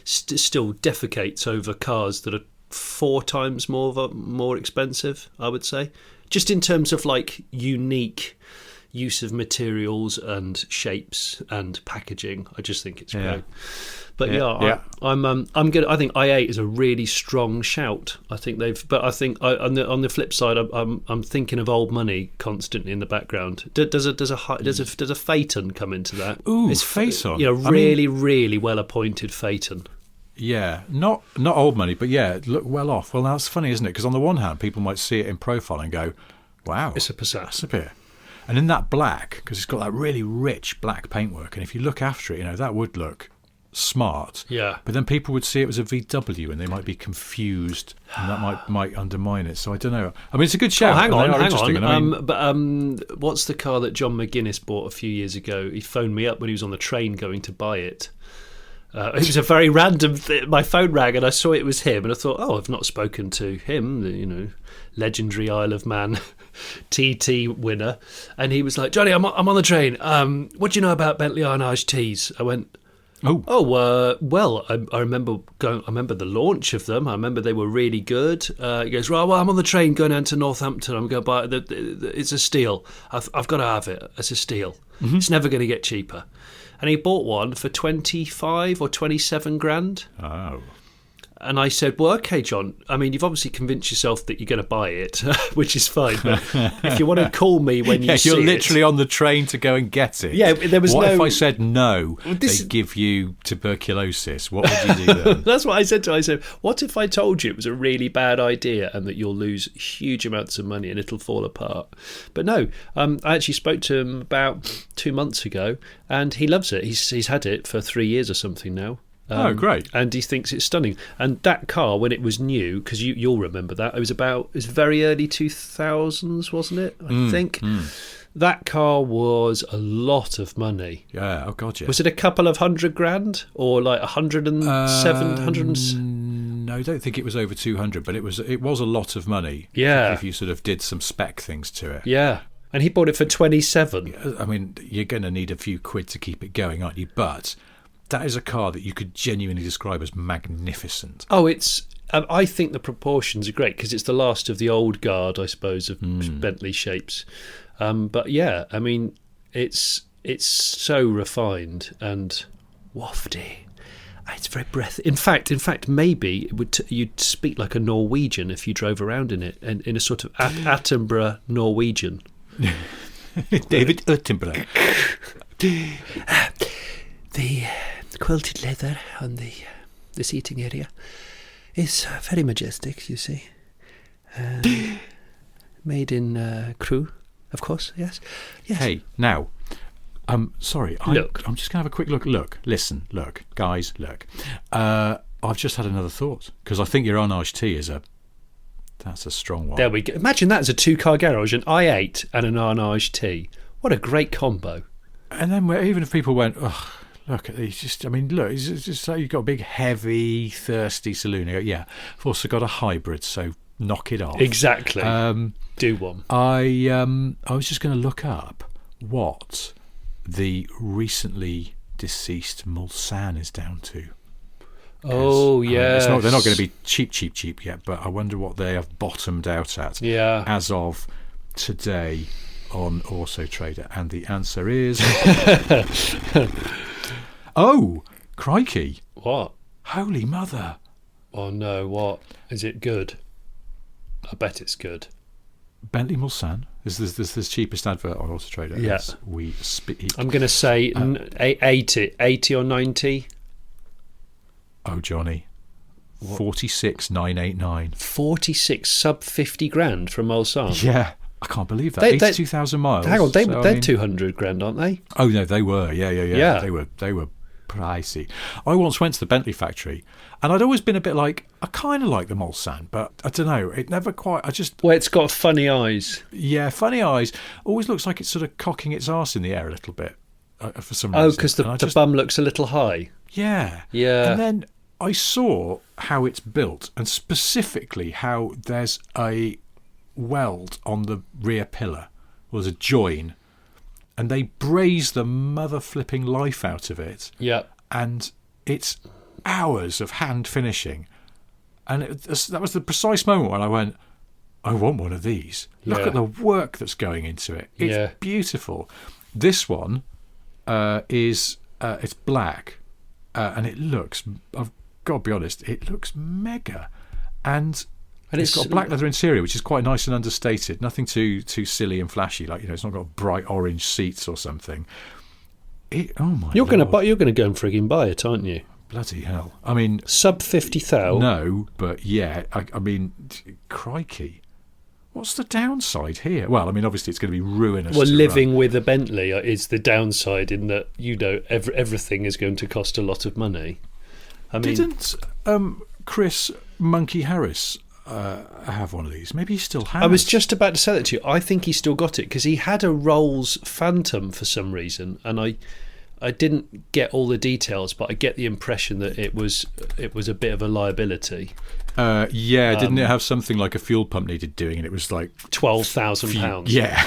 still defecates over cars that are 4 times more expensive, I would say, just in terms of like unique use of materials and shapes and packaging. I just think it's great. But I'm good. I think i8 is a really strong shout. I think on the flip side, I'm thinking of old money constantly in the background. Does a Phaeton come into that? Ooh, it's Phaeton. Really well appointed Phaeton. Yeah, not old money, but yeah, look well off. Well, that's funny, isn't it? Because on the one hand, people might see it in profile and go, "Wow, it's a Passat." That's a bit. And in that black, because it's got that really rich black paintwork, and if you look after it, that would look smart. Yeah. But then people would see it was a VW, and they might be confused, and that might undermine it. So I don't know. I mean, it's a good shout. Hang on. What's the car that John McGuinness bought a few years ago? He phoned me up when he was on the train going to buy it. It was a very random my phone rang and I saw it was him, and I thought, I've not spoken to him, legendary Isle of Man TT winner. And he was like, Johnny, I'm on the train. What do you know about Bentley Arnage T's? I went, well, I remember the launch of them. I remember they were really good. He goes, right, well, I'm on the train going down to Northampton. I'm going to buy it. It's a steal. I've got to have it. It's a steal. Mm-hmm. It's never going to get cheaper. And he bought one for 25 or 27 grand. Oh. And I said, well, okay, John, I mean, you've obviously convinced yourself that you're going to buy it, which is fine. But if you want to call me when you see it... You're literally on the train to go and get it. Yeah, there was What if I said no, they give you tuberculosis? What would you do then? That's what I said to him. I said, what if I told you it was a really bad idea and that you'll lose huge amounts of money and it'll fall apart? But no, I actually spoke to him about 2 months ago, and he loves it. He's had it for 3 years or something now. Great. And he thinks it's stunning. And that car, when it was new, because you'll remember that, it was very early 2000s, wasn't it? I think. That car was a lot of money. Yeah, oh God, yeah. Was it a couple of $100,000 or like 107? No, I don't think it was over 200, but it was a lot of money. Yeah. If you sort of did some spec things to it. Yeah. And he bought it for 27. I mean, you're going to need a few quid to keep it going, aren't you? But that is a car that you could genuinely describe as magnificent. Oh, it's... I think the proportions are great because it's the last of the old guard, I suppose, of Bentley shapes. But yeah, I mean, it's so refined and wafty. It's very In fact, maybe you'd speak like a Norwegian if you drove around in it, and in a sort of Attenborough Norwegian. David Attenborough. The quilted leather on the seating area is very majestic, you see. Made in Crewe, of course, yes. Hey, now, sorry, I'm just going to have a quick look. Look, guys, I've just had another thought, because I think your Arnage T that's a strong one. There we go. Imagine that as a 2-car garage, an i8 and an Arnage T. What a great combo. And then even if people went, look at these. It's just like you've got a big, heavy, thirsty saloon. You go, yeah, I've also got a hybrid, so knock it off. Exactly. Do one. I was just going to look up what the recently deceased Mulsanne is down to. Oh, yeah. They're not going to be cheap yet, but I wonder what they have bottomed out at as of today on Auto Trader. And the answer is... Oh, crikey. What? Holy mother. Oh, no, what? Is it good? I bet it's good. Bentley Mulsanne. This is the cheapest advert on Auto Trader. Yeah. As we speak. I'm going to say 80 or 90. Oh, Johnny. 46,989. 46 sub 50 grand from Mulsanne. Yeah. I can't believe that. 82,000 miles. Hang on, they're 200 grand, aren't they? Oh, no, they were. Yeah. They were pricey. I once went to the Bentley factory, and I'd always been a bit like, I kind of like the Mulsanne, but I don't know, it never quite, Well, it's got funny eyes. Yeah, funny eyes. Always looks like it's sort of cocking its arse in the air a little bit, for some reason. Oh, because the bum looks a little high. Yeah. Yeah. And then I saw how it's built, and specifically how there's a weld on the rear pillar. Well, there's a join, and they braze the mother flipping life out of it. Yeah. And it's hours of hand finishing. And that was the precise moment when I went, I want one of these. Look at the work that's going into it. It's beautiful. This one is it's black, and it looks, I've got to be honest, it looks mega. And it's got a black leather interior, which is quite nice and understated. Nothing too silly and flashy. Like, it's not got bright orange seats or something. Oh my! You're going to buy. You're going to go and frigging buy it, aren't you? Bloody hell! I mean, sub 50,000. No, but yeah. I mean, crikey! What's the downside here? Well, I mean, obviously it's going to be ruinous. Well, living with a Bentley is the downside in that everything is going to cost a lot of money. I mean, didn't Chris Monkey Harris have one of these? Maybe he still has. I was just about to say that to you. I think he still got it because he had a Rolls Phantom for some reason, and I didn't get all the details, but I get the impression that it was a bit of a liability. Didn't it have something like a fuel pump needed doing, and it was like £12,000? Yeah.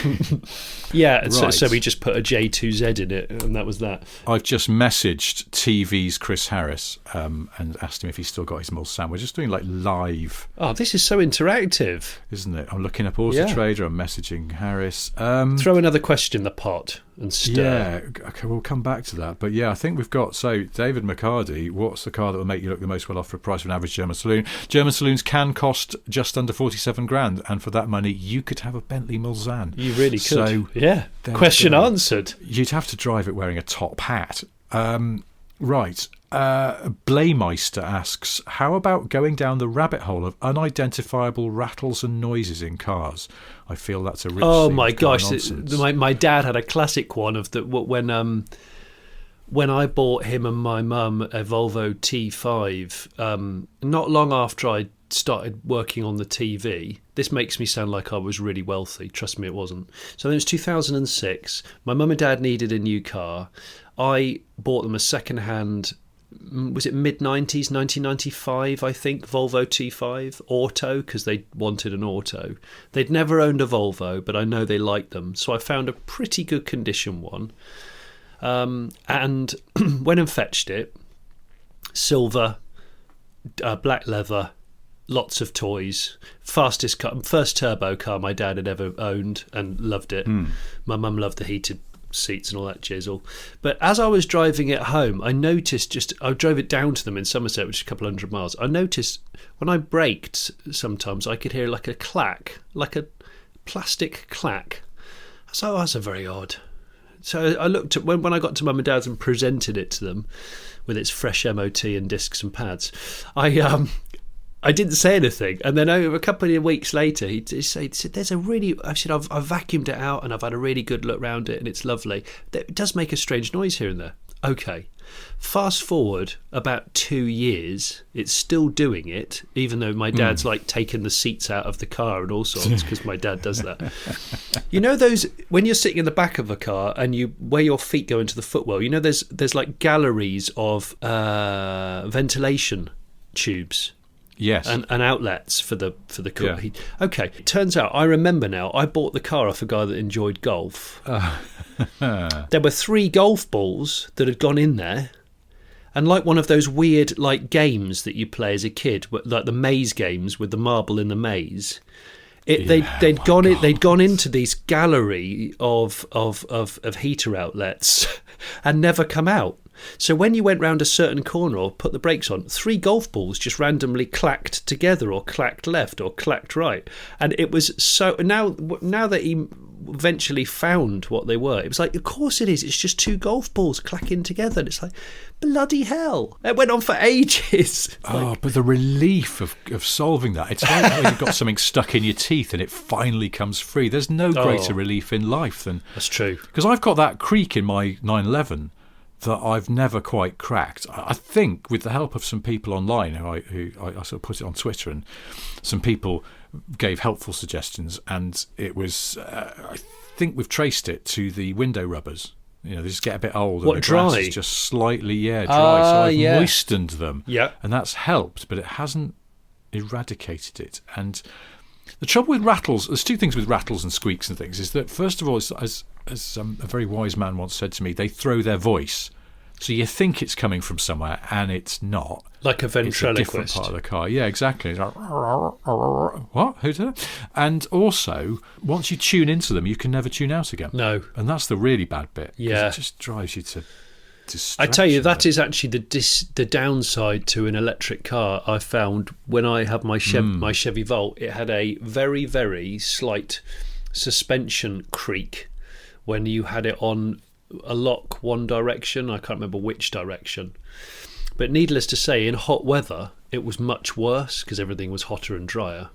Yeah, Right. so we just put a J2Z in it, and that was that. I've just messaged TV's Chris Harris and asked him if he's still got his Mulsanne. We're just doing like live. Oh, this is so interactive. Isn't it? I'm looking up Auto Trader, I'm messaging Harris. Throw another question in the pot and stir. Yeah, okay, we'll come back to that. But yeah, I think we've got, so David McCarty, what's the car that will make you look the most well off for a price of an average German saloon? German saloons can cost just under 47 grand, and for that money you could have a Bentley Mulsanne. You really could. So yeah, question answered. You'd have to drive it wearing a top hat. Right. Blaymeister asks, how about going down the rabbit hole of unidentifiable rattles and noises in cars? I feel that's a rich Oh my gosh, my dad had a classic one of the when I bought him and my mum a Volvo T5, not long after I started working on the TV. This makes me sound like I was really wealthy. Trust me, it wasn't. So it was 2006. My mum and dad needed a new car. I bought them a second-hand, was it mid-90s, 1995, I think, Volvo T5 Auto, because they wanted an auto. They'd never owned a Volvo, but I know they liked them. So I found a pretty good condition one. And went and fetched it. Silver, black leather, lots of toys. Fastest car, first turbo car my dad had ever owned and loved it. My mum loved the heated seats and all that jizzle. But as I was driving it home, I noticed I drove it down to them in Somerset, which is a couple 100 miles. I noticed when I braked, sometimes I could hear like a clack, like a plastic clack. So that's a very odd. So I looked at when I got to mum and dad's and presented it to them with its fresh MOT and discs and pads. I didn't say anything, and then over a couple of weeks later, he said, "There's a really." I said, "I've vacuumed it out and I've had a really good look round it, and it's lovely. It does make a strange noise here and there." Okay, fast forward about 2 years, it's still doing it, even though my dad's like taking the seats out of the car and all sorts, because my dad does that. You know those when you're sitting in the back of a car and where your feet go into the footwell. You know there's like galleries of ventilation tubes. Yes. And outlets for the car. Yeah. Okay, it turns out, I remember now, I bought the car off a guy that enjoyed golf. There were 3 golf balls that had gone in there, and like one of those weird like games that you play as a kid, like the maze games with the marble in the maze. They'd gone into this gallery of heater outlets and never come out. So when you went round a certain corner or put the brakes on, 3 golf balls just randomly clacked together or clacked left or clacked right. And it was so... Now that he eventually found what they were, it was like, of course it is. It's just 2 golf balls clacking together. And it's like, bloody hell. It went on for ages. But the relief of solving that. It's like when you've got something stuck in your teeth and it finally comes free. There's no greater relief in life than... That's true. Because I've got that creak in my 911 that I've never quite cracked. I think with the help of some people online who I sort of put it on Twitter, and some people gave helpful suggestions, and it was I think we've traced it to the window rubbers. You know, they just get a bit old. What, and the dry? grass is just slightly dry. So I've moistened them. Yeah. And that's helped, but it hasn't eradicated it. And The trouble with rattles, there's two things with rattles and squeaks and things, is that first of all, as a very wise man once said to me, they throw their voice. So you think it's coming from somewhere, and it's not. Like a ventriloquist. It's a different part of the car. Yeah, exactly. It's like, what? Who did it? And also, once you tune into them, you can never tune out again. No. And that's the really bad bit. Yeah. It just drives you to distraction. I tell you, that is actually the downside to an electric car. I found when I had my Chevy Volt, it had a very, very slight suspension creak when you had it on a lock one direction. I can't remember which direction. But needless to say, in hot weather, it was much worse because everything was hotter and drier.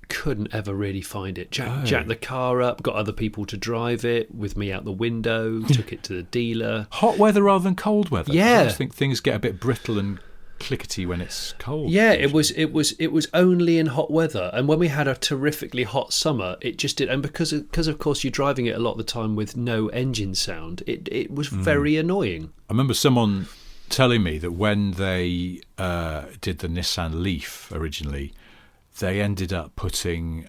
Couldn't ever really find it. Jacked the car up, got other people to drive it with me out the window, took it to the dealer. Hot weather rather than cold weather? Yeah. I just think things get a bit brittle and clickety when it's cold. Yeah, it was only in hot weather, and when we had a terrifically hot summer, it just did. And because of course you're driving it a lot of the time with no engine sound, it was very annoying. I remember someone telling me that when they did the Nissan Leaf originally, they ended up putting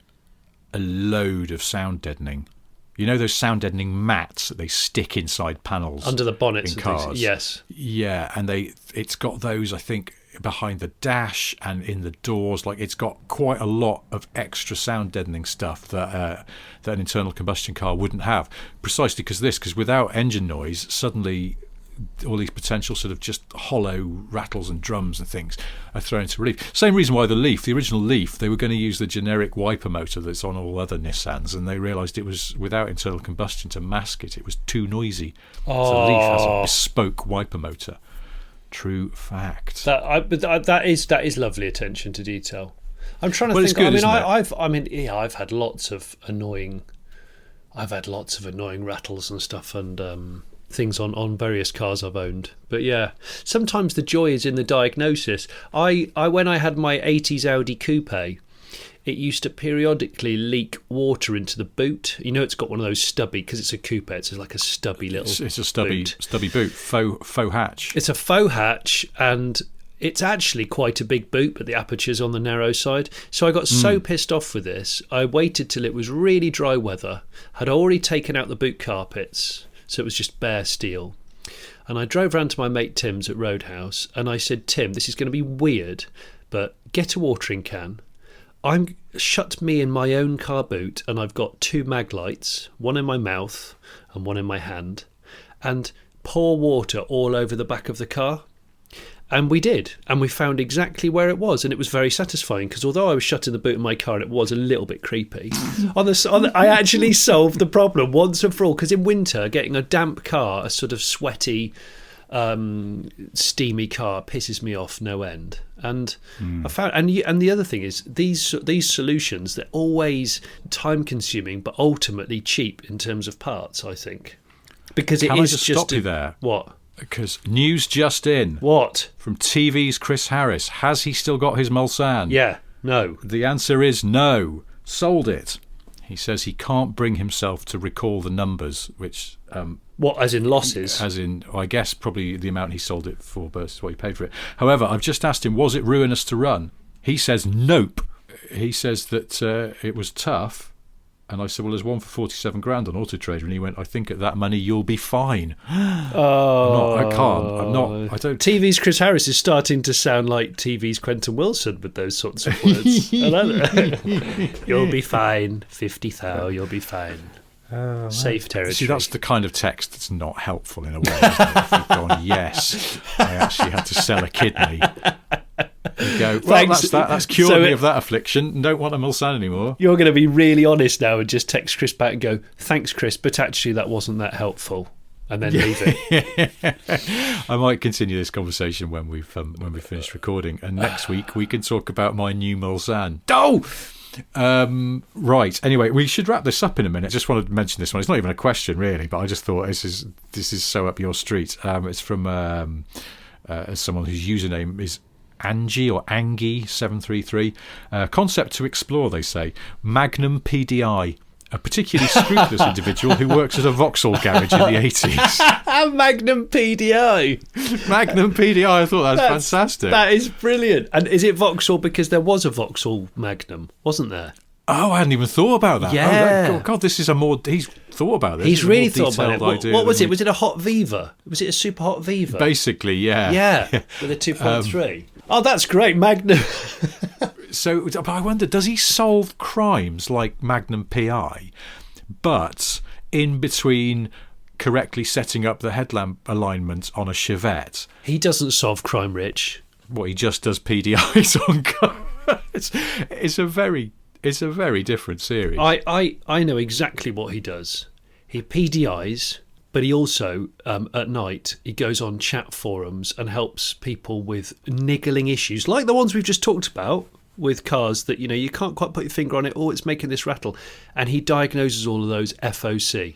a load of sound deadening. You know those sound deadening mats that they stick inside panels under the bonnets in cars? Yes. Yeah, and it's got those, I think, behind the dash and in the doors. Like, it's got quite a lot of extra sound deadening stuff that an internal combustion car wouldn't have. Precisely because without engine noise, suddenly all these potential sort of just hollow rattles and drums and things are thrown into relief. Same reason why the original Leaf, they were going to use the generic wiper motor that's on all other Nissans, and they realised it was, without internal combustion to mask it, it was too noisy. So the Leaf has a bespoke wiper motor. True fact. That is lovely attention to detail. I'm trying to think. Good, I've had lots of annoying rattles and stuff, and things on various cars I've owned. But yeah, sometimes the joy is in the diagnosis. I when I had my 80s Audi coupe, it used to periodically leak water into the boot. You know, it's got one of those stubby, because it's a coupe, it's like a stubby little it's a stubby boot, faux hatch. It's a faux hatch, and it's actually quite a big boot, but the aperture's on the narrow side. So I got so pissed off with this, I waited till it was really dry weather, had already taken out the boot carpets, so it was just bare steel. And I drove round to my mate Tim's at Roadhouse, and I said, Tim, this is going to be weird, but get a watering can. I'm shut me in my own car boot, and I've got 2 mag lights, one in my mouth and one in my hand, and pour water all over the back of the car. And we did, and we found exactly where it was, and it was very satisfying, because although I was shut in the boot of my car and it was a little bit creepy, I actually solved the problem once and for all, because in winter, getting a damp car, a sort of sweaty, steamy car, pisses me off no end. And I found, and the other thing is, these solutions, they're always time-consuming, but ultimately cheap in terms of parts, I think. Because it Can is I just stop you there? What? Because news just in. What? From TV's Chris Harris. Has he still got his Mulsanne? Yeah. No. The answer is no. Sold it. He says he can't bring himself to recall the numbers, which... what, as in losses? As in, I guess, probably the amount he sold it for versus what he paid for it. However, I've just asked him, was it ruinous to run? He says nope. He says that it was tough. And I said, well, there's one for 47 grand on Auto Trader. And he went, I think at that money you'll be fine. I don't. TV's Chris Harris is starting to sound like TV's Quentin Wilson with those sorts of words. You'll be fine. 50,000, you'll be fine. Safe territory. See, that's the kind of text that's not helpful in a way, isn't it? If you've gone, yes, I actually had to sell a kidney. You go, well, that's cured me of that affliction. Don't want a Mulsanne anymore. You're going to be really honest now and just text Chris back and go, thanks, Chris, but actually that wasn't that helpful, and then leave it. I might continue this conversation when we've finished recording, and next week we can talk about my new Mulsanne. Right. Anyway, we should wrap this up in a minute. I just wanted to mention this one. It's not even a question, really, but I just thought this is so up your street. It's from someone whose username is Angie or Angie 733. Concept to explore, they say. Magnum PDI. A particularly scrupulous individual who works at a Vauxhall garage in the 80s. Magnum PDI. Magnum PDI. I thought that was fantastic. That is brilliant. And is it Vauxhall because there was a Vauxhall Magnum, wasn't there? Oh, I hadn't even thought about that. Yeah. Oh, God, this is he's thought about this. He's really thought about it. What was it? than Was it a hot Viva? Was it a super hot Viva? Basically, yeah. Yeah, with a 2.3. Oh, that's great, Magnum. So, but I wonder, does he solve crimes like Magnum PI, but in between correctly setting up the headlamp alignment on a Chevette? He doesn't solve crime, Rich. What, he just does PDIs on cars? It's a very different series. I know exactly what he does. He PDIs, but he also, at night, he goes on chat forums and helps people with niggling issues, like the ones we've just talked about, with cars that, you can't quite put your finger on it, oh, it's making this rattle. And he diagnoses all of those FOC.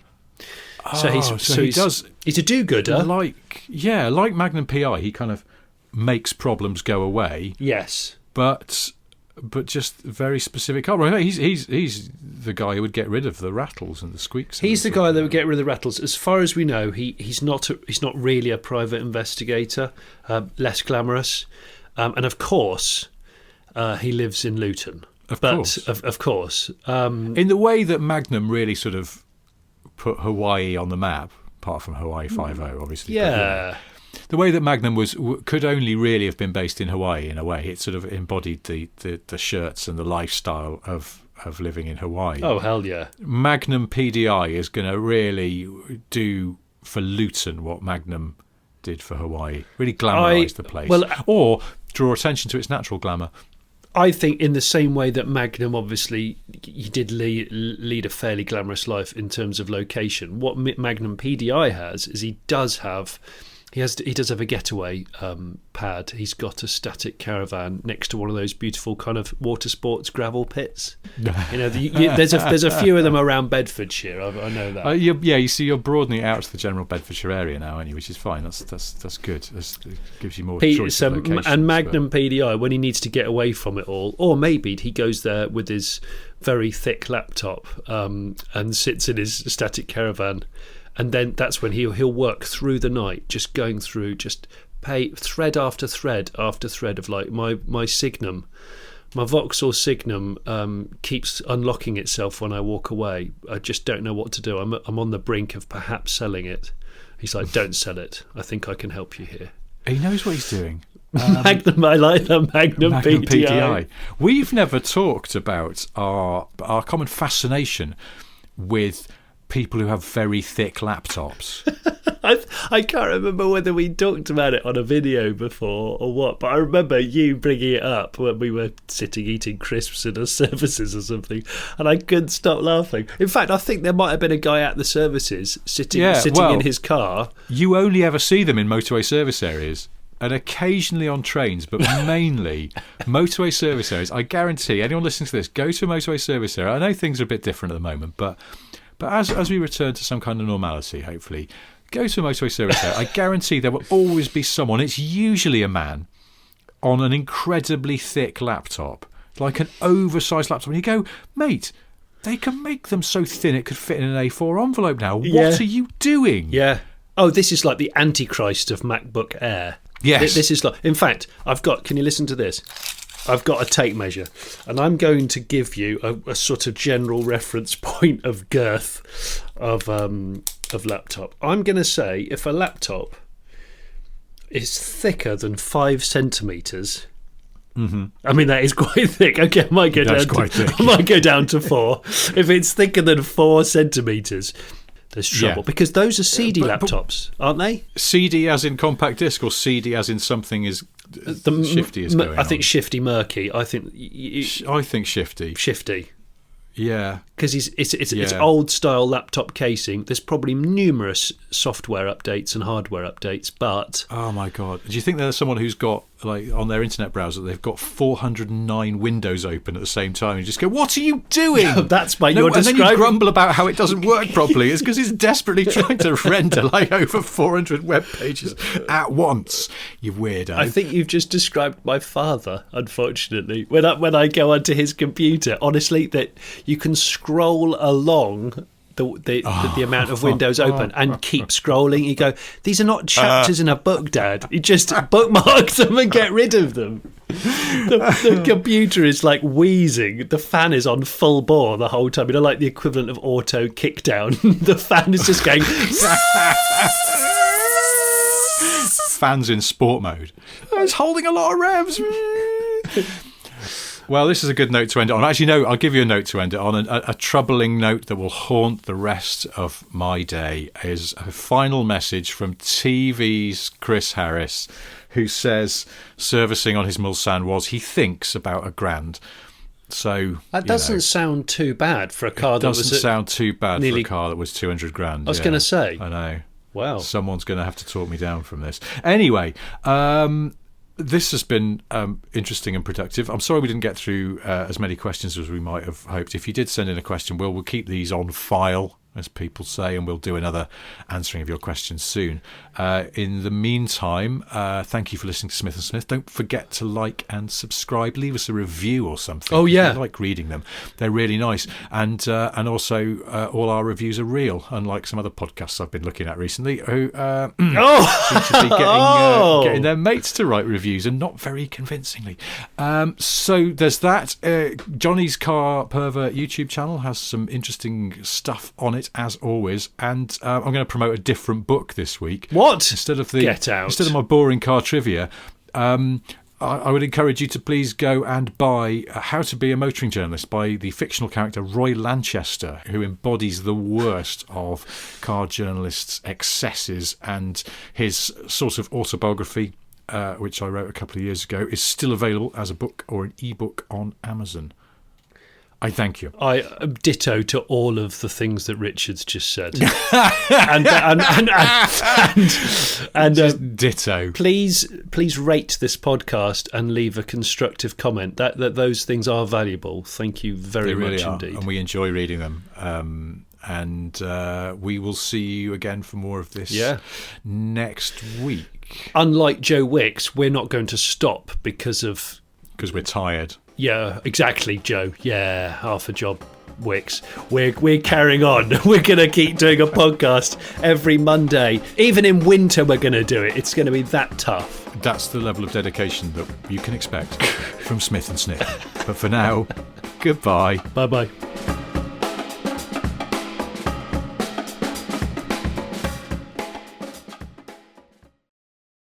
He's a do-gooder. Like Magnum PI, he kind of makes problems go away. Yes. But just very specific car. He's the guy who would get rid of the rattles and the squeaks. He's the guy that would get rid of the rattles. As far as we know, he's not really a private investigator. Less glamorous, and of course, he lives in Luton. Of course. In the way that Magnum really sort of put Hawaii on the map, apart from Hawaii 5.0, obviously. Yeah. The way that Magnum could only really have been based in Hawaii, in a way. It sort of embodied the shirts and the lifestyle of living in Hawaii. Oh, hell yeah. Magnum PDI is going to really do for Luton what Magnum did for Hawaii. Really glamorise the place. Or draw attention to its natural glamour. I think in the same way that Magnum, obviously, he did lead a fairly glamorous life in terms of location. What Magnum PDI has is he does have a getaway pad. He's got a static caravan next to one of those beautiful kind of water sports gravel pits. There's a few of them around Bedfordshire. I know that. You see, you're broadening it out to the general Bedfordshire area now, aren't you? Which is fine. That's good. It gives you more choice of locations. And Magnum PDI, when he needs to get away from it all, or maybe he goes there with his very thick laptop and sits in his static caravan. And then that's when he'll work through the night, just going through, just pay thread after thread after thread of like my Signum, my Vauxhall Signum keeps unlocking itself when I walk away. I just don't know what to do. I'm on the brink of perhaps selling it. He's like, don't sell it. I think I can help you here. He knows what he's doing. Magnum, I like the Magnum PDI. We've never talked about our common fascination with people who have very thick laptops. I can't remember whether we talked about it on a video before or what, but I remember you bringing it up when we were sitting eating crisps in a services or something, and I couldn't stop laughing. In fact, I think there might have been a guy at the services sitting in his car. You only ever see them in motorway service areas and occasionally on trains, but mainly motorway service areas. I guarantee anyone listening to this, go to a motorway service area. I know things are a bit different at the moment, but as we return to some kind of normality, hopefully, go to a motorway service area. I guarantee there will always be someone, it's usually a man, on an incredibly thick laptop, like an oversized laptop. And you go, mate, they can make them so thin it could fit in an A4 envelope now. What are you doing? Yeah. Oh, this is like the Antichrist of MacBook Air. Yes. This is like, in fact, can you listen to this? I've got a tape measure, and I'm going to give you a sort of general reference point of girth of laptop. I'm going to say if a laptop is thicker than 5 centimetres, I mean that is quite thick. Okay, I might go down to 4. If it's thicker than 4 centimetres, there's trouble, because those are CD laptops, aren't they? CD as in compact disc, or CD as in something is shifty is going on? I think shifty murky. I think shifty. Shifty. Yeah, because it's old style laptop casing. There's probably numerous software updates and hardware updates, but oh my god, do you think there's someone who's got, like, on their internet browser they've got 409 windows open at the same time and you just go, what are you doing? No, that's by your describing. And then you grumble about how it doesn't work properly. It's because it's desperately trying to render like over 400 web pages at once. You weirdo. I think you've just described my father, unfortunately. When I go onto his computer, honestly, that you can scroll along the amount of windows open and keep scrolling. You go, these are not chapters in a book, Dad. You just bookmark them and get rid of them. The computer is like wheezing. The fan is on full bore the whole time. Like the equivalent of auto kickdown. The fan is just going. Fans in sport mode. It's holding a lot of revs. Well, this is a good note to end it on. Actually, no, I'll give you a note to end it on. A troubling note that will haunt the rest of my day is a final message from TV's Chris Harris, who says servicing on his Mulsanne was, he thinks, about £1,000. So that doesn't sound too bad for a car that was... It doesn't sound too bad for a car that was £200,000. I was going to say. I know. Wow. Someone's going to have to talk me down from this. Anyway, this has been interesting and productive. I'm sorry we didn't get through as many questions as we might have hoped. If you did send in a question, we'll keep these on file, as people say, and we'll do another answering of your questions soon. In the meantime, thank you for listening to Smith & Smith. Don't forget to like and subscribe. Leave us a review or something. Oh, yeah. I like reading them. They're really nice. And also, all our reviews are real, unlike some other podcasts I've been looking at recently who seem to be getting their mates to write reviews, and not very convincingly. So there's that. Johnny's Car Pervert YouTube channel has some interesting stuff on it, as always, and I'm going to promote a different book this week. What? Instead of my boring car trivia, I would encourage you to please go and buy How to Be a Motoring Journalist by the fictional character Roy Lanchester, who embodies the worst of car journalists' excesses, and his sort of autobiography, which I wrote a couple of years ago, is still available as a book or an ebook on Amazon. I thank you. I ditto to all of the things that Richard's just said. and ditto. Please rate this podcast and leave a constructive comment. That those things are valuable. Thank you very much indeed. And we enjoy reading them. And we will see you again for more of this next week. Unlike Joe Wicks, we're not going to stop because we're tired. Yeah, exactly, Joe. Yeah, half a job, Wicks. We're carrying on. We're going to keep doing a podcast every Monday. Even in winter, we're going to do it. It's going to be that tough. That's the level of dedication that you can expect from Smith & Smith. But for now, goodbye. Bye-bye.